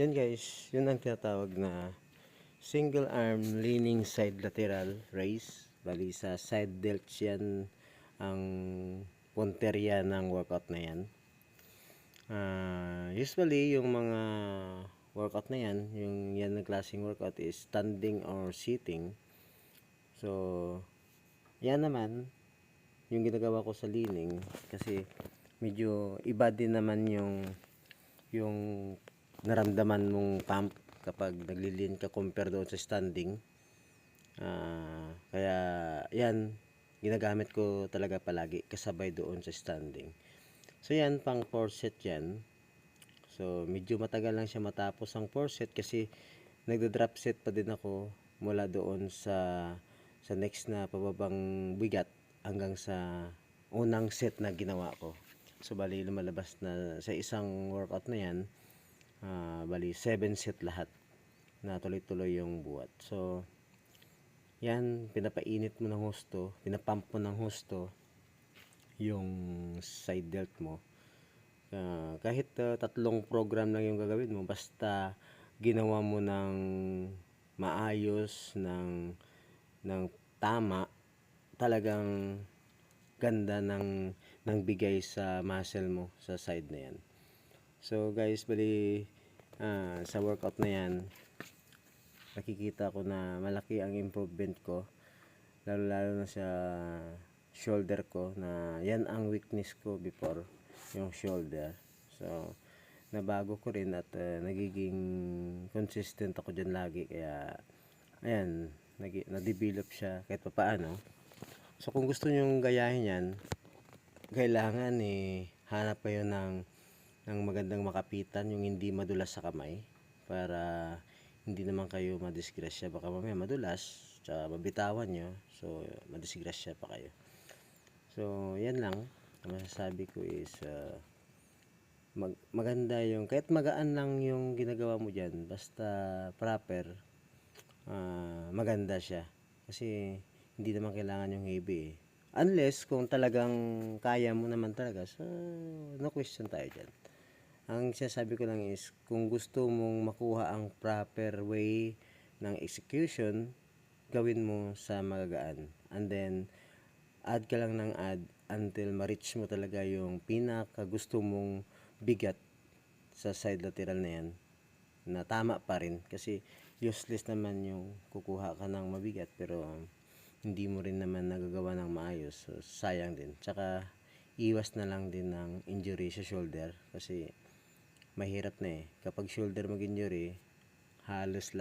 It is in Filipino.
Yan guys, yun ang tinatawag na single arm leaning side lateral raise. Bali sa side delts yan ang punteriya ng workout na yan. Usually yung mga workout na yan, yung yan na klaseng workout is standing or sitting. So yan naman yung ginagawa ko sa leaning kasi medyo iba din naman yung naramdaman mong pump kapag naglilin ka compare doon sa standing. Kaya yan ginagamit ko talaga palagi kasabay doon sa standing. So yan pang 4 set yan. So medyo matagal lang siya matapos ang 4 set kasi nagda-drop set pa din ako mula doon sa next na pababang bigat hanggang sa unang set na ginawa ko. So bali lumalabas na sa isang workout na yan, bali 7 set lahat na tuloy-tuloy yung buhat. So yan, pinapainit mo ng husto, pinapump mo ng husto yung side delt mo. Kahit tatlong program lang yung gagawin mo, basta ginawa mo ng maayos, ng tama, talagang ganda ng bigay sa muscle mo sa side na yan. So guys, bali sa workout na yan, nakikita ko na malaki ang improvement ko, lalo na sa shoulder ko, na yan ang weakness ko before, yung shoulder. So nabago ko rin at nagiging consistent ako dyan lagi, kaya ayan, na-develop siya kahit papaano. So kung gusto nyong gayahin yan, kailangan hanap kayo ng magandang makapitan, yung hindi madulas sa kamay, para hindi naman kayo madisgrasya. Baka mamaya madulas, tsaka mabitawan nyo, so madisgrasya pa kayo. So yan lang ang masasabi ko is maganda yung, kahit magaan lang yung ginagawa mo dyan, basta proper, maganda siya. Kasi hindi naman kailangan yung heavy unless kung talagang kaya mo naman talaga, so no question tayo dyan. Ang sinasabi ko lang is, kung gusto mong makuha ang proper way ng execution, gawin mo sa magagaan. And then, add ka lang ng add until ma-reach mo talaga yung pinaka gusto mong bigat sa side lateral na yan, na tama pa rin. Kasi useless naman yung kukuha ka ng mabigat pero hindi mo rin naman nagagawa ng maayos. So, sayang din. Tsaka, iwas na lang din ng injury sa shoulder kasi mahirap na kapag shoulder mag-injury, halos